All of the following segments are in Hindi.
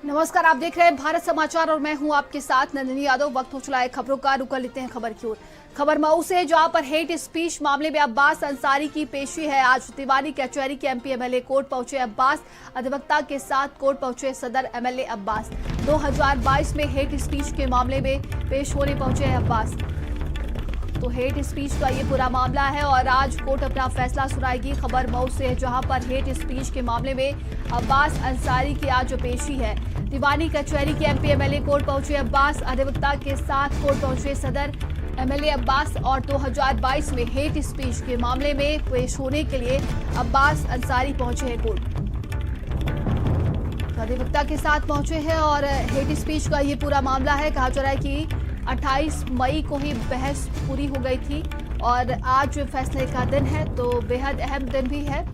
नमस्कार, आप देख रहे हैं भारत समाचार और मैं हूं आपके साथ नंदिनी यादव। वक्त हो चला है खबरों का, रुक लेते हैं खबर की ओर। खबर मऊ से, जहां पर हेट स्पीच मामले में अब्बास अंसारी की पेशी है। आज दीवानी कचहरी के एमपी एमएलए कोर्ट पहुंचे अब्बास। अधिवक्ता के साथ कोर्ट पहुंचे सदर एमएलए अब्बास। 2022 में हेट स्पीच के मामले में पेश होने पहुंचे हैं अब्बास। तो हेट स्पीच का ये पूरा मामला है और आज कोर्ट अपना फैसला सुनाएगी। खबर मऊ से है, जहां पर हेट स्पीच के मामले में अब्बास अंसारी की आज पेशी है। दीवानी कचहरी के एमपी एमएलए कोर्ट पहुंचे अब्बास। अधिवक्ता के साथ कोर्ट पहुंचे सदर एमएलए अब्बास और 2022 में हेट स्पीच के मामले में पेश होने के लिए अब्बास अंसारी पहुंचे हैं कोर्ट। अधिवक्ता के साथ पहुंचे हैं और हेट स्पीच का ये पूरा मामला है। कहा जा रहा है कि 28 मई को ही बहस पूरी हो गई थी और आज फैसले का दिन है, तो बेहद अहम दिन भी है।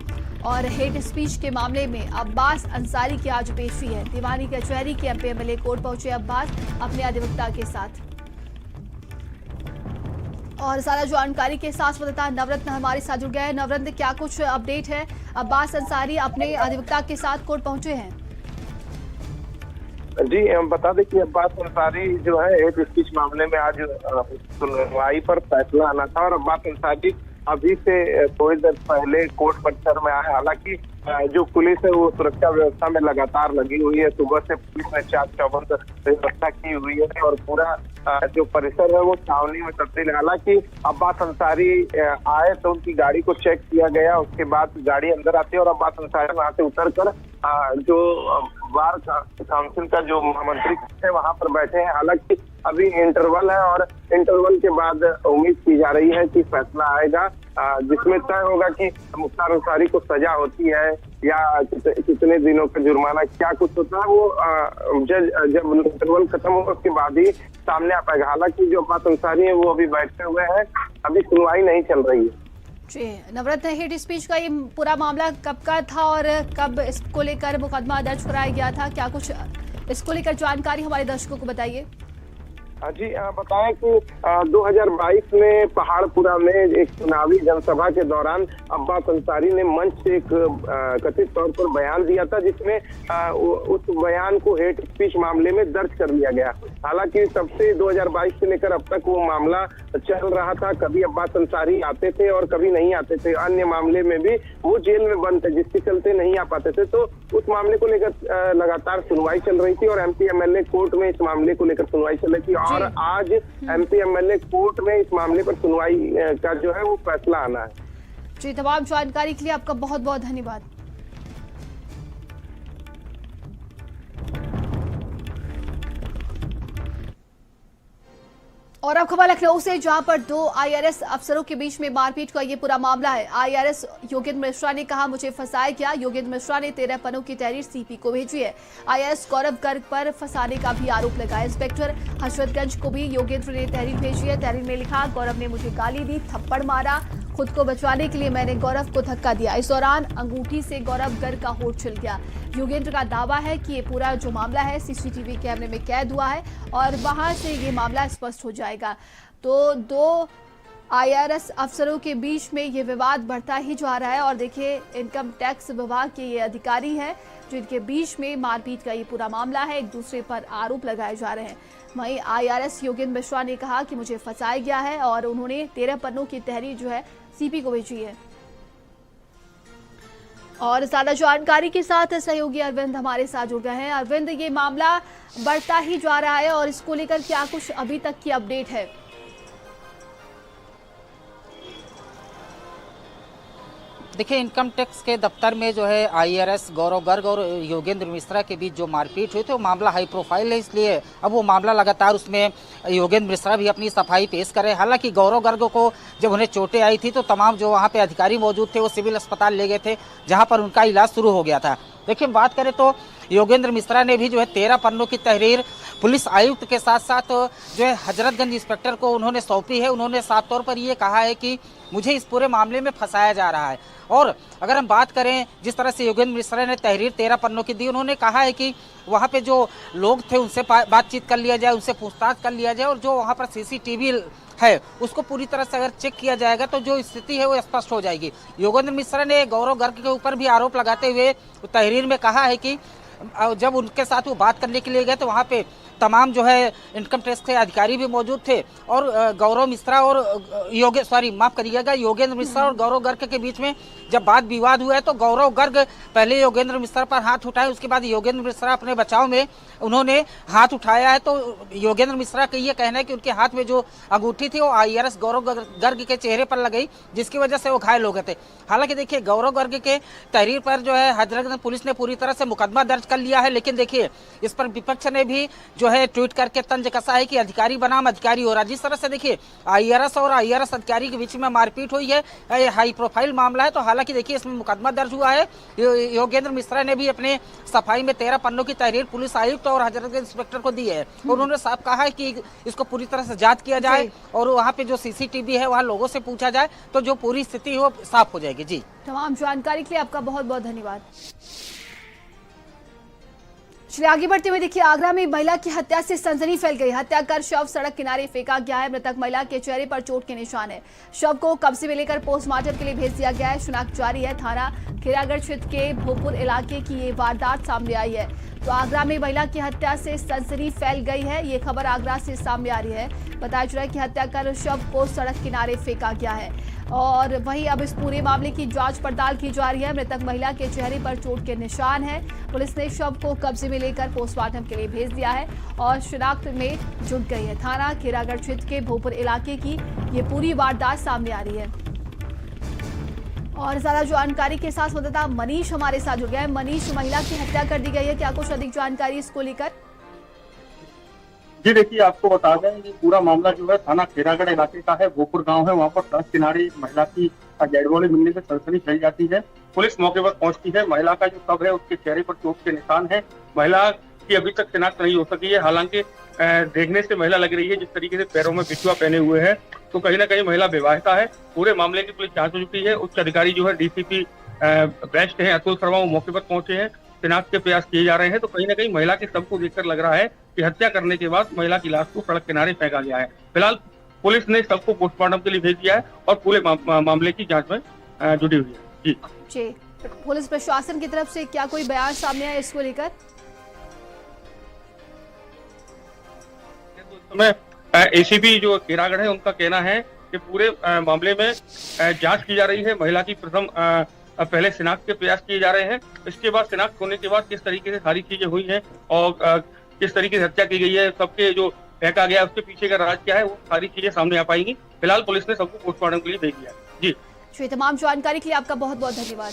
और हेट स्पीच के मामले में अब्बास अंसारी की आज पेशी है। दीवानी कचहरी के एमपी एमएलए कोर्ट पहुंचे अब्बास अपने अधिवक्ता के साथ। और सारा जानकारी के साथ संवाददाता नवरत्न हमारे साथ जुड़ गए हैं। नवरत्न, क्या कुछ अपडेट है? अब्बास अंसारी अपने अधिवक्ता के साथ कोर्ट पहुंचे हैं। जी, हम बता दें कि अब्बास अंसारी जो है हेट स्पीच मामले में आज सुनवाई पर फैसला आना था और अब्बास अंसारी अभी से थोड़ी देर पहले कोर्ट परिसर में आए। हालांकि जो पुलिस है वो सुरक्षा व्यवस्था में लगातार लगी हुई है। सुबह से पुलिस ने चाक चौबंद व्यवस्था की हुई है और पूरा जो परिसर है वो छावनी में तब्दील है। हालांकि अब्बास अंसारी आए तो उनकी गाड़ी को चेक किया गया, उसके बाद गाड़ी अंदर आती है और अब्बास अंसारी वहां से उतरकर जो बार काउंसिल का जो महामंत्री है वहां पर बैठे हैं। हालांकि अभी इंटरवल है और इंटरवल के बाद उम्मीद की जा रही है कि फैसला आएगा जिसमें तय होगा कि मुख्तार अंसारी को सजा होती है या कितने दिनों का जुर्माना, क्या कुछ होता है वो जज जब इंटरवल खत्म होगा उसके बाद ही सामने आ पाएगा। हालांकि जो अब्बास अंसारी है वो अभी बैठे हुए हैं, अभी सुनवाई नहीं चल रही है। जी नवरत्न, हेट स्पीच का ये पूरा मामला कब का था और कब इसको लेकर मुकदमा दर्ज कराया गया था? क्या कुछ इसको लेकर जानकारी हमारे दर्शकों को बताइए। जी बताएं कि 2022 में पहाड़पुरा में एक चुनावी जनसभा के दौरान अब्बास अंसारी ने मंच से एक कथित तौर पर बयान दिया था, जिसमें उस बयान को हेट स्पीच मामले में दर्ज कर लिया गया। हालांकि तब से 2022 से लेकर अब तक वो मामला चल रहा था। कभी अब्बास अंसारी आते थे और कभी नहीं आते थे। अन्य मामले में भी वो जेल में बंद थे, जिसके चलते नहीं आ पाते थे। तो उस मामले को लेकर लगातार सुनवाई चल रही थी और एमपी एमएलए कोर्ट में इस मामले को लेकर सुनवाई चल रही थी और आज एमपी एमएलए कोर्ट में इस मामले पर सुनवाई का जो है वो फैसला आना है। जी, तमाम जानकारी के लिए आपका बहुत बहुत धन्यवाद। और अब खबर लखनऊ से, जहां पर दो आईआरएस अफसरों के बीच में मारपीट का ये पूरा मामला है। आईआरएस योगेंद्र मिश्रा ने कहा मुझे फंसाया गया। योगेंद्र मिश्रा ने 13 पन्नों की तहरीर सीपी को भेजी है। आईआरएस गौरव गर्ग पर फंसाने का भी आरोप लगाया। इंस्पेक्टर हजरतगंज को भी योगेंद्र ने तहरीर भेजी है। तहरीर में लिखा, गौरव ने मुझे गाली दी, थप्पड़ मारा, खुद को बचाने के लिए मैंने गौरव को धक्का दिया। इस दौरान अंगूठी से गौरव गर्ग का होठ छिल गया। योगेंद्र का दावा है कि ये पूरा जो मामला है सीसीटीवी कैमरे में कैद हुआ है और वहां से ये मामला स्पष्ट हो जाएगा। तो दो आईआरएस अफसरों के बीच में ये विवाद बढ़ता ही जा रहा है और देखिए इनकम टैक्स विभाग के ये अधिकारी हैं जिनके बीच में मारपीट का ये पूरा मामला है, एक दूसरे पर आरोप लगाए जा रहे हैं। वहीं आईआरएस योगेंद्र मिश्रा ने कहा कि मुझे फंसाया गया है और उन्होंने 13 पन्नों की तहरीर जो है सीपी को भेजी है। और ज्यादा जानकारी के साथ सहयोगी अरविंद हमारे साथ जुड़ गए हैं। अरविंद, ये मामला बढ़ता ही जा रहा है और इसको लेकर क्या कुछ अभी तक की अपडेट है? देखिए, इनकम टैक्स के दफ्तर में जो है आईआरएस गौरव गर्ग और योगेंद्र मिश्रा के बीच जो मारपीट हुई थी वो मामला हाई प्रोफाइल है, इसलिए अब वो मामला लगातार उसमें योगेंद्र मिश्रा भी अपनी सफाई पेश करे। हालांकि गौरव गर्ग को जब उन्हें चोटें आई थी तो तमाम जो वहाँ पे अधिकारी मौजूद थे वो सिविल अस्पताल ले गए थे, जहाँ पर उनका इलाज शुरू हो गया था। देखिए, बात करें तो योगेंद्र मिश्रा ने भी जो है 13 पन्नों की तहरीर पुलिस आयुक्त के साथ साथ जो है हजरतगंज इंस्पेक्टर को उन्होंने सौंपी है। उन्होंने साफ तौर पर ये कहा है कि मुझे इस पूरे मामले में फंसाया जा रहा है। और अगर हम बात करें जिस तरह से योगेंद्र मिश्रा ने तहरीर 13 पन्नों की दी, उन्होंने कहा है कि वहाँ पे जो लोग थे उनसे बातचीत कर लिया जाए, उनसे पूछताछ कर लिया जाए और जो वहाँ पर सीसीटीवी है उसको पूरी तरह से अगर चेक किया जाएगा तो जो स्थिति है वो स्पष्ट हो जाएगी। योगेंद्र मिश्रा ने गौरव गर्ग के ऊपर भी आरोप लगाते हुए तहरीर में कहा है कि जब उनके साथ वो बात करने के लिए गए तो वहाँ पे तमाम जो है इनकम टैक्स के अधिकारी भी मौजूद थे और गौरव मिश्रा और योगेंद्र मिश्रा और गौरव गर्ग के बीच में जब बात विवाद हुआ है तो गौरव गर्ग पहले योगेंद्र मिश्रा पर हाथ उठाए, उसके बाद योगेंद्र मिश्रा अपने बचाव में उन्होंने हाथ उठाया है। तो योगेंद्र मिश्रा का ये कहना है कि उनके हाथ में जो अंगूठी थी वो IRS गौरव गर्ग के चेहरे पर लगाई, जिसकी वजह से वो घायल हो गए थे। हालांकि देखिए गौरव गर्ग के तहरीर पर जो है हजरतगंज पुलिस ने पूरी तरह से मुकदमा दर्ज कर लिया है, लेकिन देखिए इस पर विपक्ष ने भी जो है ट्वीट करके तंज कसा है कि अधिकारी बनाम अधिकारी हो रहा। जिस तरह से देखिए IRS और IRS अधिकारी के बीच में मारपीट हुई है, हाई प्रोफाइल मामला है, तो हालांकि देखिए इसमें मुकदमा दर्ज हुआ है। योगेंद्र मिश्रा ने भी अपने सफाई में 13 पन्नों की तहरीर पुलिस आयुक्त और हजरतगंज इंस्पेक्टर को दी है और उन्होंने साफ कहा है कि इसको पूरी तरह से जांच किया जाए और वहाँ पे जो CCTV है वहाँ लोगों से पूछा जाए तो जो पूरी स्थिति हो साफ हो जाएगी। जी, तमाम जानकारी के लिए आपका बहुत बहुत धन्यवाद। चलिए आगे बढ़ते हुए देखिए, आगरा में महिला की हत्या से सनसनी फैल गई। हत्या कर शव सड़क किनारे फेंका गया है। मृतक महिला के चेहरे पर चोट के निशान है। शव को कब्जे में लेकर पोस्टमार्टम के लिए भेज दिया गया है। शिनाख्त जारी है। थाना खिरागढ़ क्षेत्र के भोपुर इलाके की ये वारदात सामने आई है। तो आगरा में महिला की हत्या से सनसनी फैल गई है। ये खबर आगरा से सामने आ रही है। बताया जा रहा है कि हत्या कर शव को सड़क किनारे फेंका गया है और वहीं अब इस पूरे मामले की जांच पड़ताल की जा रही है। मृतक महिला के चेहरे पर चोट के निशान है। पुलिस ने शव को कब्जे में लेकर पोस्टमार्टम के लिए भेज दिया है और शिनाख्त में जुट गई है। थाना खिरागढ़ क्षेत्र के भोपुर इलाके की ये पूरी वारदात सामने आ रही है और ज्यादा जानकारी के साथ संवाददाता मनीष हमारे साथ जुड़ गया है। मनीष, महिला की हत्या कर दी गई है, क्या कुछ अधिक जानकारी इसको लेकर? जी देखिए, आपको बता दें कि पूरा मामला जो है थाना खैरागढ़ इलाके का है। भोपुर गांव है, वहां पर सड़क किनारे महिला की डेड बॉडी मिलने से सनसनी फैल जाती है। पुलिस मौके पर पहुंचती है। महिला का जो शव है उसके चेहरे पर चोट के निशान है। महिला की अभी तक शिनाख्त नहीं हो सकी है। हालांकि देखने से महिला लग रही है, जिस तरीके से पैरों में बिछुआ पहने हुए है, तो कहीं ना कहीं महिला विवाहिता है। पूरे मामले की पुलिस जांच हो चुकी है। उच्च अधिकारी जो है DCP बेस्ट है अतुल शर्मा, वो मौके पर पहुंचे हैं। शिनाख्त के प्रयास किए जा रहे हैं। तो कहीं ना कहीं महिला के शव को देखकर लग रहा है कि हत्या करने के बाद महिला की लाश को सड़क किनारे फेंका गया है। फिलहाल पुलिस ने शव को पोस्टमार्टम के लिए भेज दिया है और पूरे मामले की जांच में जुटी हुई है। जी, पुलिस प्रशासन की तरफ से क्या कोई बयान सामने आया इसको लेकर? ACP जो खैरागढ़ है उनका कहना है कि पूरे मामले में जांच की जा रही है। महिला की प्रथम पहले शिनाख्त के प्रयास किए जा रहे हैं। इसके बाद शिनाख्त होने के बाद किस तरीके से सारी चीजें हुई हैं और किस तरीके से हत्या की गई है, सबके जो फेंका गया उसके पीछे का राज क्या है, वो सारी चीजें सामने आ पाएंगी। फिलहाल पुलिस ने सबको पोस्टमार्टम के लिए भेज दिया है। जी, तमाम जानकारी के लिए आपका बहुत बहुत धन्यवाद।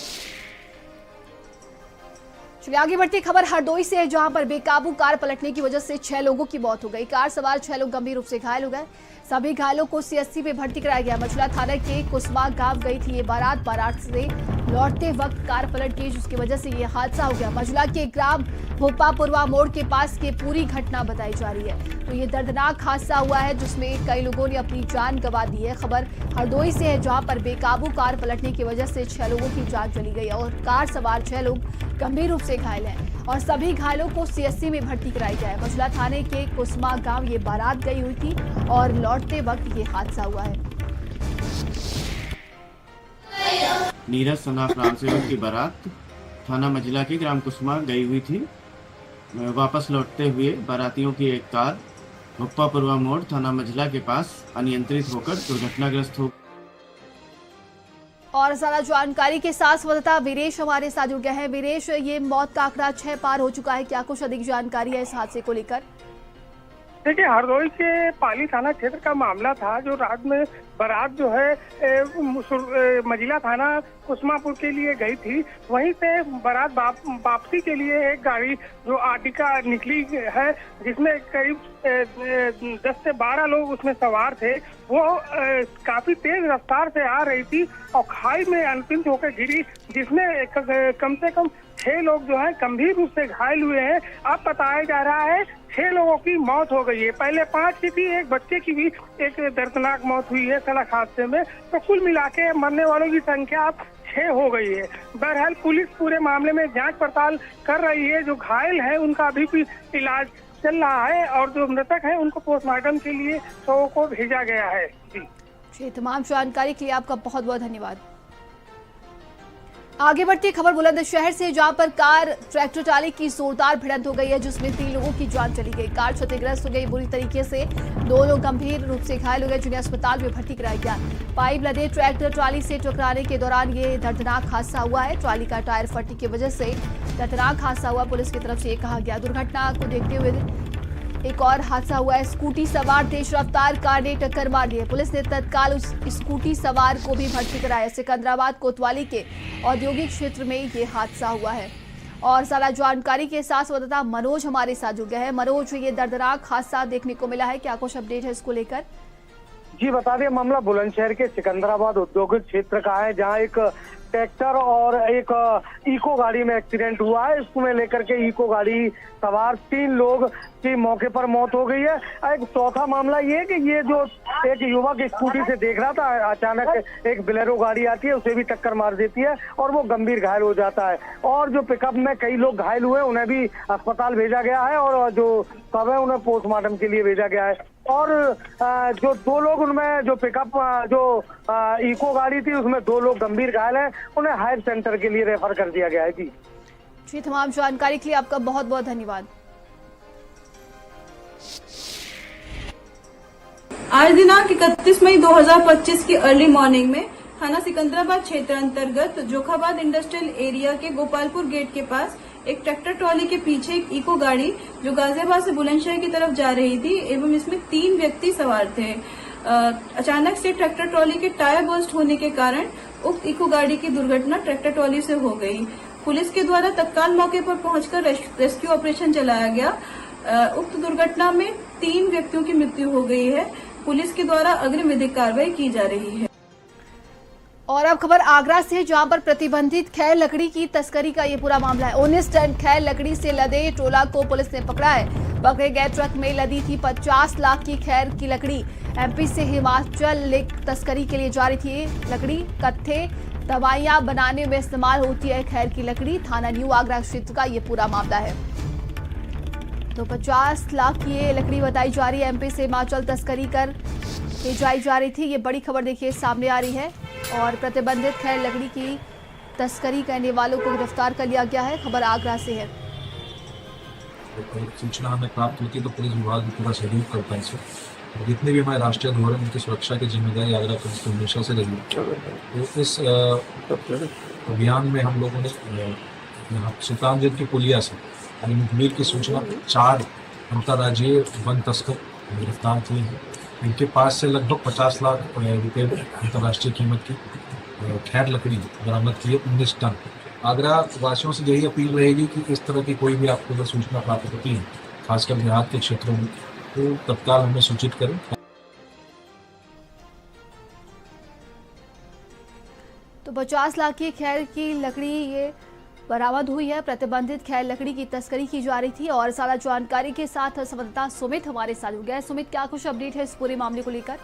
चलिए आगे बढ़ती खबर हरदोई से है, जहां पर बेकाबू कार पलटने की वजह से 6 लोगों की मौत हो गई। कार सवार 6 लोग गंभीर रूप से घायल हो गए। सभी घायलों को CSC में भर्ती कराया गया। मछुआ थाना के कुसमा गांव गई थी ये बारात से लौटते वक्त कार पलट गई, जिसकी वजह से ये हादसा हो गया। मझुला के ग्राम भोपापुरवा मोड़ के पास की पूरी घटना बताई जा रही है। तो ये दर्दनाक हादसा हुआ है जिसमें कई लोगों ने अपनी जान गंवा दी है। खबर हरदोई से है, जहां पर बेकाबू कार पलटने की वजह से 6 लोगों की जान चली गई और कार सवार 6 लोग गंभीर रूप से घायल हैं और सभी घायलों को CSC में भर्ती कराया गया है। मछुला थाने के कुसमा गांव ये बारात गई हुई थी और लौटते वक्त ये हादसा हुआ है। नीरज सनाफ राम सेवक की बारात थाना मझिला के ग्राम कुसमा गई हुई थी। वापस लौटते हुए बारातियों की एक कार भुप्पापुरवा मोड़ थाना मझिला के पास अनियंत्रित होकर दुर्घटनाग्रस्त हो। और ज्यादा जानकारी के साथ संवाददाता वीरेश हमारे साथ जुड़ गए हैं। वीरेश, ये मौत का आंकड़ा 6 पार हो चुका है, क्या कुछ अधिक जानकारी है इस हादसे को लेकर? देखिए, हरदोई के पाली थाना क्षेत्र का मामला था, जो रात में बारात जो है मझिला थाना कुसमापुर के लिए गई थी। वहीं से बारात वापसी के लिए एक गाड़ी जो आर्टिका निकली है, जिसमें करीब 10 से 12 लोग उसमें सवार थे। वो काफी तेज रफ्तार से आ रही थी और खाई में अंतिम होकर गिरी, जिसमें कम से कम 6 लोग जो है गंभीर रूप से घायल हुए हैं। अब बताया जा रहा है 6 लोगों की मौत हो गई है। पहले 5 की थी, एक बच्चे की भी एक दर्दनाक मौत हुई है सड़क हादसे में। तो कुल मिला के मरने वालों की संख्या अब 6 हो गई है। बहरहाल पुलिस पूरे मामले में जांच पड़ताल कर रही है। जो घायल है उनका अभी भी इलाज चल रहा है और जो मृतक है उनको पोस्टमार्टम के लिए शव को भेजा गया है। जी, तमाम जानकारी के लिए आपका बहुत बहुत धन्यवाद। आगे बढ़ती खबर बुलंदशहर से, जहां पर कार ट्रैक्टर ट्राली की जोरदार भिड़ंत हो गई है, जिसमें 3 लोगों की जान चली गई। कार क्षतिग्रस्त हो गई बुरी तरीके से, 2 लोग गंभीर रूप से घायल हो गए, जिन्हें अस्पताल में भर्ती कराया गया। पाइप लदे ट्रैक्टर ट्राली से टकराने के दौरान ये दर्दनाक हादसा हुआ है। ट्राली का टायर फटने की वजह से दर्दनाक हादसा हुआ, पुलिस की तरफ से ये कहा गया। दुर्घटना को देखते हुए एक और हादसा हुआ है। स्कूटी सवार तेज रफ्तार कार ने टक्कर मार दी है। पुलिस ने तत्काल उस स्कूटी सवार को भी भर्ती कराया। सिकंदराबाद कोतवाली के औद्योगिक क्षेत्र में ये हादसा हुआ है। और ज्यादा जानकारी के साथ संवाददाता मनोज हमारे साथ जुड़ गए हैं। मनोज, ये दर्दनाक हादसा देखने को मिला है, क्या कुछ अपडेट है इसको लेकर? जी बता दें, मामला बुलंदशहर के सिकंदराबाद औद्योगिक क्षेत्र का है, जहां एक ट्रैक्टर और एक इको गाड़ी में एक्सीडेंट हुआ है। इसको लेकर के इको गाड़ी सवार 3 लोग की मौके पर मौत हो गई है। एक चौथा मामला ये है कि ये जो एक युवक स्कूटी से देख रहा था, अचानक एक बोलेरो गाड़ी आती है, उसे भी टक्कर मार देती है और वो गंभीर घायल हो जाता है। और जो पिकअप में कई लोग घायल हुए, उन्हें भी अस्पताल भेजा गया है और जो शव है उन्हें पोस्टमार्टम के लिए भेजा गया है। और जो 2 लोग उनमें जो पिकअप जो इको गाड़ी थी, उसमें 2 लोग गंभीर घायल हैं, उन्हें हायर सेंटर के लिए रेफर कर दिया गया है। जी तमाम जानकारी के लिए आपका बहुत बहुत धन्यवाद। आज दिनांक 31 मई 2025 की अर्ली मॉर्निंग में थाना सिकंदराबाद क्षेत्र अंतर्गत जोखाबाद इंडस्ट्रियल एरिया के गोपालपुर गेट के पास एक ट्रैक्टर ट्रॉली के पीछे एक इको गाड़ी जो गाजियाबाद से बुलंदशहर की तरफ जा रही थी एवं इसमें 3 व्यक्ति सवार थे। अचानक से ट्रैक्टर ट्रॉली के टायर बर्स्ट होने के कारण उक्त इको गाड़ी की दुर्घटना ट्रैक्टर ट्रॉली से हो गई। पुलिस के द्वारा तत्काल मौके पर पहुंचकर रेस्क्यू ऑपरेशन चलाया गया। उक्त दुर्घटना में 3 व्यक्तियों की मृत्यु हो गई है। पुलिस के द्वारा अग्रिम विधिक कार्रवाई की जा रही है। और अब खबर आगरा से, जहां पर प्रतिबंधित खैर लकड़ी की तस्करी का ये पूरा मामला है। 19 टन खैर लकड़ी से लदे ट्रोला को पुलिस ने पकड़ा है। पकड़े गए ट्रक में लदी थी 50 लाख की खैर की लकड़ी। एमपी से हिमाचल लेक तस्करी के लिए जा रही थी लकड़ी। कत्थे दवाइयां बनाने में इस्तेमाल होती है खैर की लकड़ी। थाना न्यू आगरा क्षेत्र का ये पूरा मामला है। तो 50 लाख की ये लकड़ी बताई जा रही है, एमपी से हिमाचल तस्करी कर ले जाई जा रही थी। ये बड़ी खबर देखिए सामने आ रही है। और प्रतिबंधित खैर लकड़ी की तस्करी करने वालों को गिरफ्तार कर लिया गया है। खबर आगरा से है। सूचना हमें प्राप्त होती है तो पुलिस विभाग पूरा सहयोग करता है इसमें। जितने भी हमारे राष्ट्रीय धोरण उनकी सुरक्षा की जिम्मेदारी आगरा पुलिस को हमेशा से रही। तो इस अभियान में हम लोगों ने सुल्तानगंज की पुलिया से मुखबिर की सूचना 4 अंतर्राज्यीय वन तस्कर गिरफ्तार किए हैं। इनके पास से लगभग 50 लाख रुपए अंतर्राष्ट्रीय कीमत की खैर लकड़ी बरामद की है, 19 टन। आगरा वासियों से यही अपील रहेगी कि इस तरह की कोई भी आपको अगर सूचना प्राप्त होती है, खासकर देहात के क्षेत्रों में, तो तत्काल हमें सूचित करें। तो 50 लाख की खैर की लकड़ी ये बरामद हुई है। प्रतिबंधित खैर लकड़ी की तस्करी की जा रही थी। और ज्यादा जानकारी के साथ संवाददाता सुमित हमारे साथ जुड़ गया। सुमित, क्या कुछ अपडेट है इस पूरे मामले को लेकर?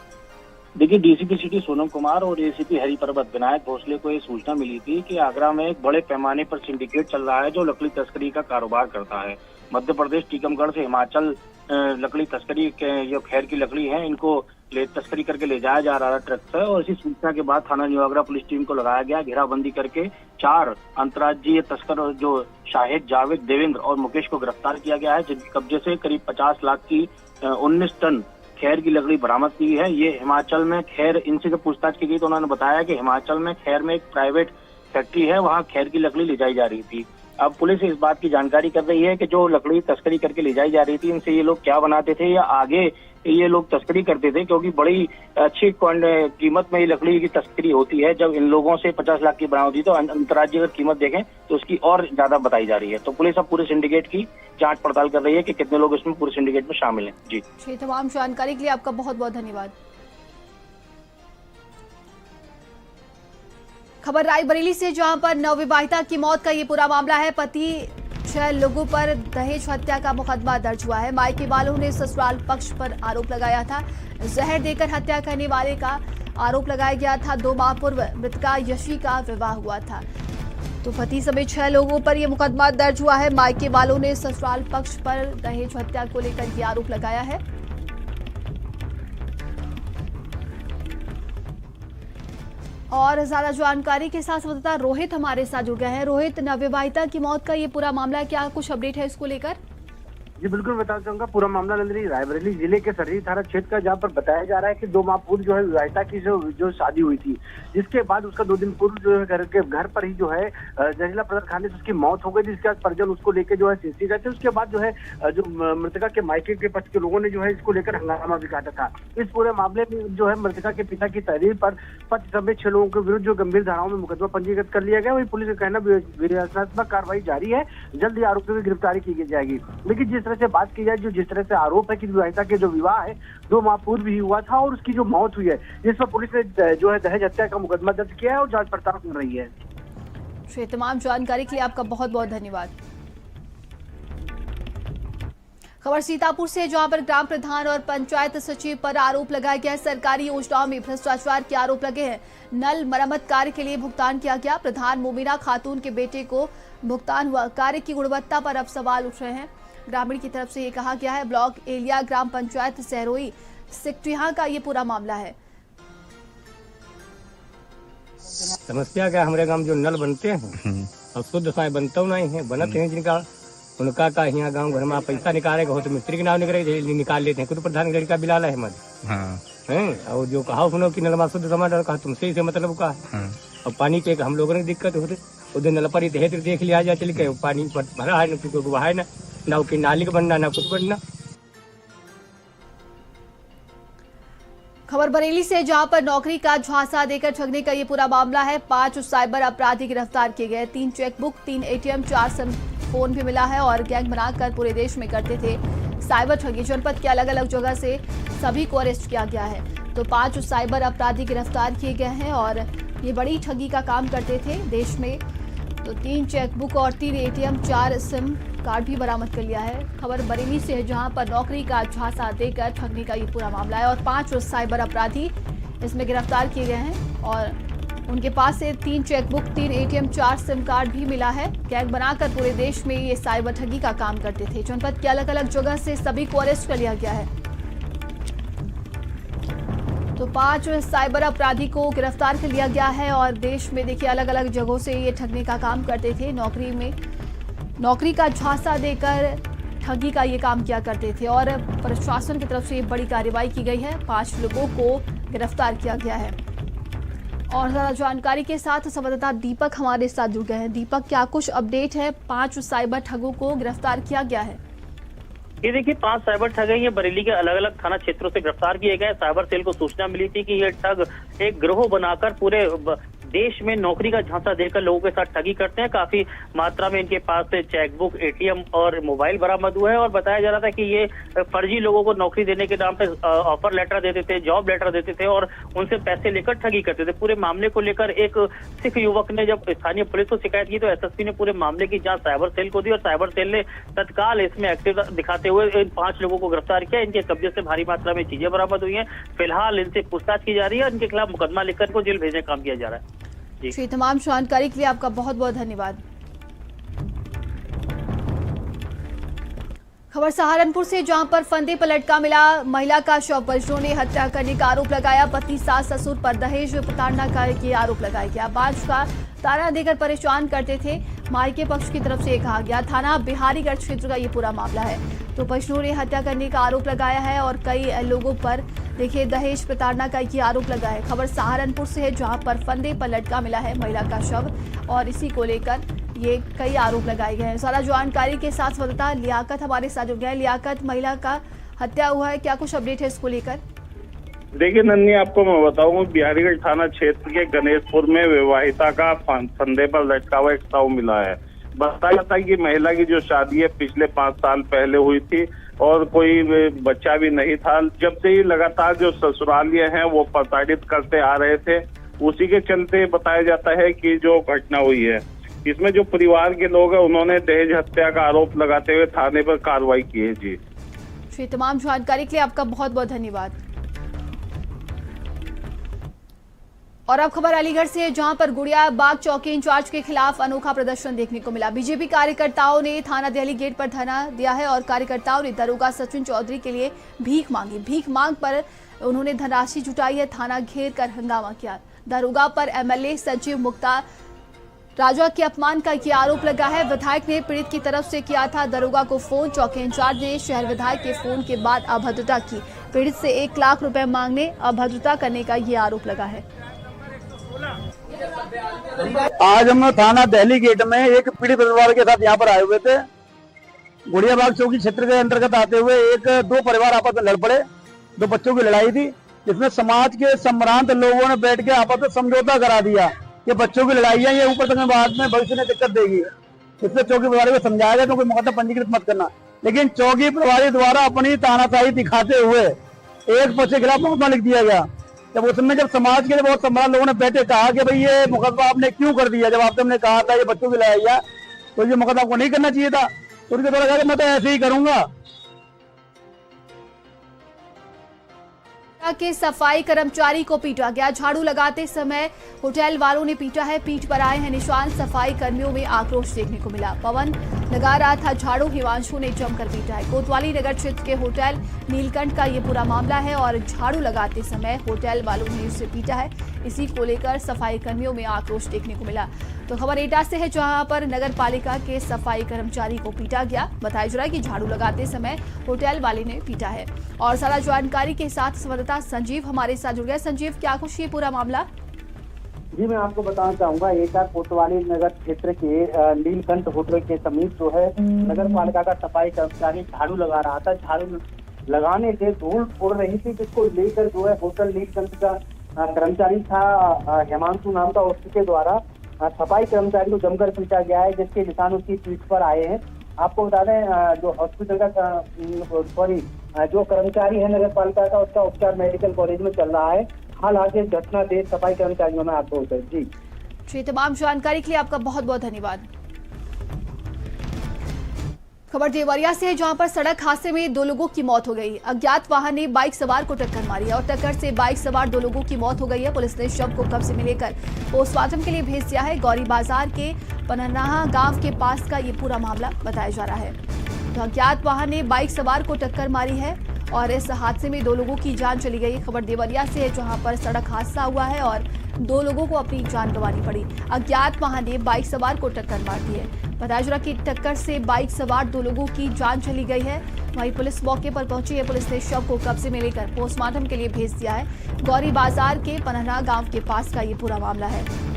देखिए, डीसीपी सिटी सोनम कुमार और एसीपी हरिपर्वत विनायक भोसले को ये सूचना मिली थी कि आगरा में एक बड़े पैमाने पर सिंडिकेट चल रहा है जो लकड़ी तस्करी का कारोबार करता है। मध्य प्रदेश टीकमगढ़ से हिमाचल लकड़ी तस्करी के जो खैर की लकड़ी है, इनको तस्करी करके ले जाया जा रहा है ट्रक से। और इसी सूचना के बाद थाना न्यू आगरा पुलिस टीम को लगाया गया। घेराबंदी करके 4 अंतर्राज्यीय तस्कर जो शाहिद, जावेद, देवेंद्र और मुकेश को गिरफ्तार किया गया है, जिनके कब्जे से करीब 50 लाख की 19 टन खैर की लकड़ी बरामद की है। ये हिमाचल में खैर, इनसे जब पूछताछ की गई तो उन्होंने बताया कि हिमाचल में खैर में एक प्राइवेट फैक्ट्री है, वहाँ खैर की लकड़ी ले जाई जा रही थी। अब पुलिस इस बात की जानकारी कर रही है कि जो लकड़ी तस्करी करके ले जाई जा रही थी, इनसे ये लोग क्या बनाते थे या आगे ये लोग तस्करी करते थे, क्योंकि बड़ी अच्छी कीमत में ये लकड़ी की तस्करी होती है। जब इन लोगों से 50 लाख की बरामद हुई तो अंतर्राज्यीय अगर कीमत देखें तो उसकी और ज्यादा बताई जा रही है। तो पुलिस अब पूरे सिंडिकेट की जांच पड़ताल कर रही है कि कितने लोग इसमें पूरे सिंडिकेट में शामिल हैं। जी, तमाम जानकारी के लिए आपका बहुत बहुत धन्यवाद। खबर रायबरेली से, जहां पर नवविवाहिता की मौत का ये पूरा मामला है। पति 6 लोगों पर दहेज हत्या का मुकदमा दर्ज हुआ है। मायके वालों ने ससुराल पक्ष पर आरोप लगाया था। जहर देकर हत्या करने वाले का आरोप लगाया गया था। 2 माह पूर्व मृतका यशी का विवाह हुआ था। तो पति समेत 6 लोगों पर यह मुकदमा दर्ज हुआ है। मायके वालों ने ससुराल पक्ष पर दहेज हत्या को लेकर यह आरोप लगाया है। और ज्यादा जानकारी के साथ संवाददाता रोहित हमारे साथ जुड़ गए हैं। रोहित, नवविवाहिता की मौत का ये पूरा मामला, क्या कुछ अपडेट है इसको लेकर? जी बिल्कुल बताना चाहूंगा। पूरा मामला नंदनी रायबरेली जिले के सरही थाना क्षेत्र का, जहां पर बताया जा रहा है कि 2 माह पूर्व जो है विवाहिता की जो शादी हुई थी, जिसके बाद उसका 2 दिन पूर्व जो है घर पर ही जो है जहरीला पदार्थ खाने से उसकी मौत हो गई थी। जिसके बाद परिजन उसको लेकर जो है सीसी गए थे। उसके बाद जो है जो मृतका के मायके के पक्ष के लोगों ने जो है इसको लेकर हंगामा भी काटा था। इस पूरे मामले में जो है मृतका के पिता की तहरीर पर पति समेत 6 लोगों के विरुद्ध जो गंभीर धाराओं में मुकदमा पंजीकृत कर लिया गया। वही पुलिस का कहना विवेचनात्मक कार्रवाई जारी है, जल्द ही आरोपियों की गिरफ्तारी की जाएगी। लेकिन जिस तरह से बात की जाए, जिस तरह से आरोप है कि विवाहिता के जो विवाह है 2 माह पूर्व ही हुआ था और उसकी जो मौत हुई है, जिस पर पुलिस ने जो है दहेज हत्या का मुकदमा दर्ज किया है और जांच पड़ताल कर रही है। ये तमाम जानकारी के लिए आपका बहुत बहुत धन्यवाद। खबर सीतापुर से, जहां पर ग्राम प्रधान और पंचायत सचिव पर आरोप लगाया गया। सरकारी योजनाओं में भ्रष्टाचार के आरोप लगे हैं। नल मरम्मत कार्य के लिए भुगतान किया गया। प्रधान मोमिना खातून के बेटे को भुगतान हुआ। कार्य की गुणवत्ता पर अब सवाल उठ रहे हैं। ग्रामीण की तरफ से ये कहा गया है। ब्लॉक एलिया ग्राम पंचायत सहरोई सिकटिया का ये पूरा मामला है। समस्या क्या, हमारे गांव जो नल बनते हैं और शुद्ध साय बनता नहीं है, बनते हैं जिनका उनका का यहाँ गांव घर में पैसा निकालेगा हो तो मिस्त्री के नाम निकाल लेते हैं। खुद प्रधान के लड़का बिलाला है और जो कहा सुनो कि नलमा शुद्ध समाज कहा तुमसे इसे मतलब का और पानी पे हम लोगों ने दिक्कत होते उधर नल पर देख लिया जाए चल के पानी भरा है ना कि नाली का बनना ना कुछ बनना। खबर बरेली से, जहां पर नौकरी का झांसा देकर ठगने का ये पूरा मामला है। 5 साइबर अपराधी गिरफ्तार किए गए। 3 चेकबुक, 3 ATM, 4 सिम फोन भी मिला है और गैंग बनाकर पूरे देश में करते थे साइबर ठगी। जनपद के अलग अलग जगह से सभी को अरेस्ट किया गया है। तो 5 साइबर अपराधी गिरफ्तार किए गए हैं और ये बड़ी ठगी का काम करते थे देश में। तो 3 चेकबुक और 3 ATM, 4 सिम कार्ड भी बरामद कर लिया है। खबर बरेली से है, जहां पर नौकरी का झांसा देकर ठगने का ये पूरा मामला है और 5 साइबर अपराधी इसमें गिरफ्तार किए गए हैं और उनके पास से 3 चेकबुक, 3 ATM, 4 सिम कार्ड भी मिला है। गैंग बनाकर पूरे देश में ये साइबर ठगी का काम करते थे। जनपद के अलग अलग जगह से सभी को अरेस्ट कर लिया गया है। तो 5 साइबर अपराधी को गिरफ्तार कर लिया गया है और देश में देखिए अलग अलग जगहों से ये ठगने का काम करते थे। नौकरी का झांसा देकर ठगी का ये काम किया करते थे और प्रशासन की तरफ से बड़ी कार्रवाई की गई है। 5 लोगों को गिरफ्तार किया गया है। और ज्यादा जानकारी के साथ संवाददाता दीपक हमारे साथ जुड़ गए हैं। दीपक, क्या कुछ अपडेट है? 5 साइबर ठगों को गिरफ्तार किया गया है। ये देखिए 5 साइबर ठग हैं। ये बरेली के अलग अलग थाना क्षेत्रों से गिरफ्तार किए गए। साइबर सेल को सूचना मिली थी कि ये ठग एक गिरोह बनाकर पूरे देश में नौकरी का झांसा देकर लोगों के साथ ठगी करते हैं। काफी मात्रा में इनके पास से चेकबुक, ATM और मोबाइल बरामद हुआ है और बताया जा रहा था कि ये फर्जी लोगों को नौकरी देने के नाम पे ऑफर लेटर देते थे, जॉब लेटर देते थे और उनसे पैसे लेकर ठगी करते थे। पूरे मामले को लेकर एक सिख युवक ने जब स्थानीय पुलिस को शिकायत की तो SSP ने पूरे मामले की जांच साइबर सेल को दी और साइबर सेल ने तत्काल इसमें एक्टिव दिखाते हुए इन 5 लोगों को गिरफ्तार किया। इनके कब्जे से भारी मात्रा में चीजें बरामद हुई हैं। फिलहाल इनसे पूछताछ की जा रही है। इनके खिलाफ मुकदमा लिखकर इनको जेल भेजने का काम किया जा रहा है। जी, तमाम जानकारी के लिए आपका बहुत बहुत धन्यवाद। खबर सहारनपुर से, जहां पर फंदे पर लटका मिला महिला का शव। परिजनों ने हत्या करने का आरोप लगाया। पति, सास, ससुर पर दहेज प्रताड़ना का आरोप लगाया गया। बाज का ताना देकर परेशान करते थे। मायके पक्ष की तरफ से ये कहा गया। थाना बिहारीगढ़ क्षेत्र का ये पूरा मामला है। तो परिजनों ने हत्या करने का आरोप लगाया है और कई लोगों पर देखिए दहेज प्रताड़ना का ये आरोप लगा है। खबर सहारनपुर से है, जहां पर फंदे पर लटका मिला है महिला का शव और इसी को लेकर ये कई आरोप लगाए गए हैं। सारा जानकारी के साथ संवाददाता लियाकत हमारे साथ जुड़ गया है। लियाकत, महिला का हत्या हुआ है, क्या कुछ अपडेट है इसको लेकर? देखिए नन्नी, आपको मैं बताऊं, बिहारीगढ़ थाना क्षेत्र के गणेशपुर में विवाहिता का फंदे पर लटका हुआ एक शव मिला है। बताया जाता है कि महिला की जो शादी है पिछले 5 साल पहले हुई थी और कोई बच्चा भी नहीं था। जब से ही लगातार जो ससुरालिये हैं वो प्रताड़ित करते आ रहे थे, उसी के चलते बताया जाता है कि जो घटना हुई है इसमें जो परिवार के लोग हैं उन्होंने दहेज हत्या का आरोप लगाते हुए थाने पर कार्रवाई की है। जी, तमाम जानकारी के लिए आपका बहुत बहुत धन्यवाद। और अब खबर अलीगढ़ से, जहां पर गुड़िया बाग चौकी इंचार्ज के खिलाफ अनोखा प्रदर्शन देखने को मिला। बीजेपी कार्यकर्ताओं ने थाना दिल्ली गेट पर धरना दिया है और कार्यकर्ताओं ने दरोगा सचिन चौधरी के लिए भीख मांगी। भीख मांग पर उन्होंने धनराशि जुटाई है। थाना घेर कर हंगामा किया। दरोगा पर एमएलए संजीव मुक्ता राजा के अपमान का ये आरोप लगा है। विधायक ने पीड़ित की तरफ से किया था दरोगा को फोन। चौकी इंचार्ज ने शहर विधायक के फोन के बाद अभद्रता की। पीड़ित से 1 लाख रुपए मांगने, अभद्रता करने का ये आरोप लगा है। आज हम थाना दिल्ली गेट में एक पीड़ित परिवार के साथ यहाँ पर आए हुए थे। गुड़ियाबाग चौकी क्षेत्र के अंतर्गत आते हुए दो परिवार आपस में लड़ पड़े। 2 बच्चों की लड़ाई थी, जिसमें समाज के सम्भ्रांत लोगों ने बैठ के आपस में समझौता करा दिया। ये बच्चों की लड़ाई है, ये ऊपर तक बाद में भविष्य में दिक्कत देगी। इसलिए चौकी प्रभारी को समझाया गया तो कोई मुकदमा पंजीकृत मत करना। लेकिन चौकी प्रभारी द्वारा अपनी तानाशाही दिखाते हुए एक पक्ष के खिलाफ मुकदमा लिख दिया गया। जब समाज के बहुत सम्राट लोगों ने बैठे कहा कि भाई ये मुकदमा आपने क्यों कर दिया, जब आपने हमने कहा था ये बच्चों की लड़ाई है तो ये मुकदमा आपको नहीं करना चाहिए था। तो उनके द्वारा कहा मैं तो ऐसे ही करूंगा। के सफाई कर्मचारी को पीटा गया। झाड़ू लगाते समय होटल वालों ने पीटा है। पीठ पर आए हैं निशान। सफाई कर्मियों में आक्रोश देखने को मिला। पवन लगा रहा था झाड़ू, हिमांशु ने जमकर पीटा है। कोतवाली नगर क्षेत्र के होटल नीलकंठ का ये पूरा मामला है और झाड़ू लगाते समय होटल वालों ने उसे पीटा है। इसी को लेकर सफाई कर्मियों में आक्रोश देखने को मिला। तो खबर एटा से है, जहां पर नगर पालिका के सफाई कर्मचारी को पीटा गया। बताया जा रहा है कि झाड़ू लगाते समय होटल वाले ने पीटा है। और सारा जानकारी के साथ संवाददाता संजीव हमारे साथ जुड़ गया। संजीव, क्या कुछ ये पूरा मामला? जी, मैं आपको बताना चाहूंगा, एक कोतवाली नगर क्षेत्र के नीलकंठ होटल के समीप जो है नगर पालिका का सफाई कर्मचारी झाड़ू लगा रहा था। झाड़ू लगाने से धूल उड़ रही थी, जिसको लेकर जो है होटल नीलकंठ का कर्मचारी था हिमांशु नाम का, उसके द्वारा सफाई कर्मचारी को जमकर पीटा गया है, जिसके निशान उसकी पीठ पर आए हैं। आपको बता दें, जो हॉस्पिटल का जो कर्मचारी है नगर पालिका का, उसका उपचार मेडिकल कॉलेज में चल रहा है। हालांकि घटना देश सफाई कर्मचारियों में आक्रोश है। जी, तमाम जानकारी के लिए आपका बहुत बहुत धन्यवाद। खबर देवरिया से है, जहां पर सड़क हादसे में 2 लोगों की मौत हो गई। अज्ञात वाहन ने बाइक सवार को टक्कर मारी और टक्कर से बाइक सवार 2 लोगों की मौत हो गई है। पुलिस ने शव को कब्जे में लेकर पोस्टमार्टम के लिए भेज दिया है। गौरी बाजार के पननाहा गांव के पास का ये पूरा मामला बताया जा रहा है। तो अज्ञात वाहन ने बाइक सवार को टक्कर मारी है और इस हादसे में 2 लोगों की जान चली गई। खबर देवरिया से है, जहां पर सड़क हादसा हुआ है और 2 लोगों को अपनी जान गंवानी पड़ी। अज्ञात वाहन ने बाइक सवार को टक्कर मार दी है। बताया जा रहा कि टक्कर से बाइक सवार 2 लोगों की जान चली गई है। वहीं पुलिस मौके पर पहुंची है। पुलिस ने शव को कब्जे में लेकर पोस्टमार्टम के लिए भेज दिया है। गौरी बाजार के पनहना गांव के पास का ये पूरा मामला है।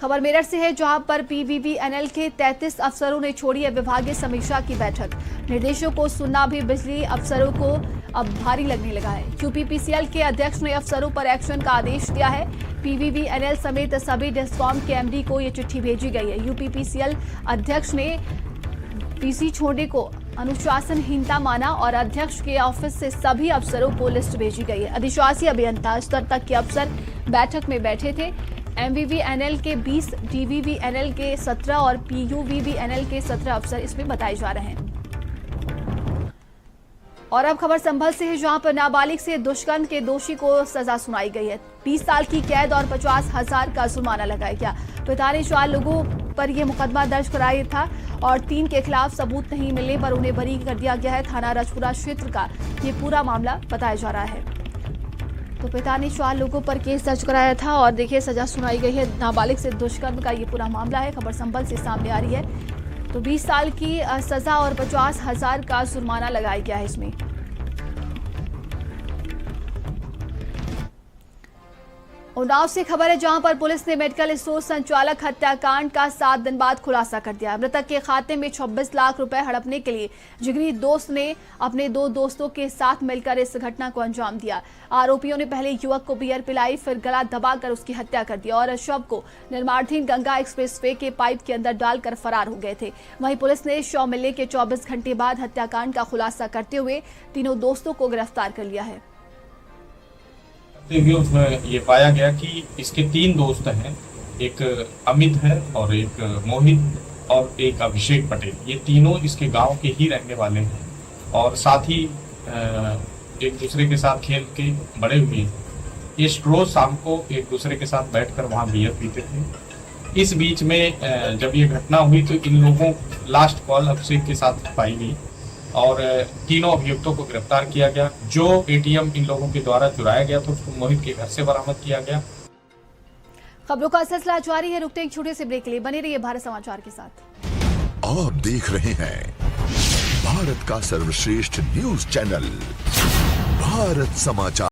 खबर मेरठ से है, जहां पर पीवीवीएनएल के 33 अफसरों ने छोड़ी है विभागीय समीक्षा की बैठक। निर्देशों को सुनना भी बिजली अफसरों को अब भारी लगने लगा है। यूपीपीसीएल के अध्यक्ष ने अफसरों पर एक्शन का आदेश दिया है। पीवीवीएनएल समेत सभी डिस्कॉम के एमडी को ये चिट्ठी भेजी गई है। यूपीपीसीएल अध्यक्ष ने पीसी छोड़ने को अनुशासनहीनता माना और अध्यक्ष के ऑफिस से सभी अफसरों को लिस्ट भेजी गई है। अधिशासी अभियंता स्तर तक के अफसर बैठक में बैठे थे। एमवीवीएनएल के 20, डीवीवीएनएल के 17 और पीयूवीवीएनएल के 17 अफसर इसमें बताए जा रहे हैं। और अब खबर संभल से है, जहां पर नाबालिग से दुष्कर्म के दोषी को सजा सुनाई गई है। 20 साल की कैद और 50,000 का जुर्माना लगाया गया। पिता ने 4 लोगों पर यह मुकदमा दर्ज कराया था और 3 के खिलाफ सबूत नहीं मिलने पर उन्हें बरी कर दिया गया है। थाना राजपुरा क्षेत्र का ये पूरा मामला बताया जा रहा है। तो पिता ने 4 लोगों पर केस दर्ज कराया था और देखिए सजा सुनाई गई है। नाबालिग से दुष्कर्म का ये पूरा मामला है। खबर संभल से सामने आ रही है। तो 20 साल की सजा और 50,000 का जुर्माना लगाया गया है इसमें। उन्नाव से खबर है, जहां पर पुलिस ने मेडिकल स्टोर संचालक हत्याकांड का 7 दिन बाद खुलासा कर दिया। मृतक के खाते में 26 लाख रुपए हड़पने के लिए जिगरी दोस्त ने अपने 2 दोस्तों के साथ मिलकर इस घटना को अंजाम दिया। आरोपियों ने पहले युवक को बियर पिलाई, फिर गला दबाकर उसकी हत्या कर दी और शव को निर्माणाधीन गंगा एक्सप्रेसवे के पाइप के अंदर डालकर फरार हो गए थे। वहीं पुलिस ने शव मिलने के 24 घंटे बाद हत्याकांड का खुलासा करते हुए तीनों दोस्तों को गिरफ्तार कर लिया है। उसमें ये पाया गया कि इसके 3 दोस्त हैं, एक अमित है और एक मोहित और एक अभिषेक पटेल। ये तीनों इसके गांव के ही रहने वाले हैं और साथ ही एक दूसरे के साथ खेल के बड़े हुए। ये रोज शाम को एक दूसरे के साथ बैठकर वहाँ बियर पीते थे। इस बीच में जब ये घटना हुई तो इन लोगों लास्ट कॉल अभिषेक के साथ पाई गई और तीनों अभियुक्तों को गिरफ्तार किया गया। जो एटीएम इन लोगों के द्वारा चुराया गया था उसको मोहित के घर से बरामद किया गया। खबरों का सिलसिला जारी है, रुकते एक छोटे से ब्रेक के लिए। बने रहिए भारत समाचार के साथ। आप देख रहे हैं भारत का सर्वश्रेष्ठ न्यूज चैनल भारत समाचार।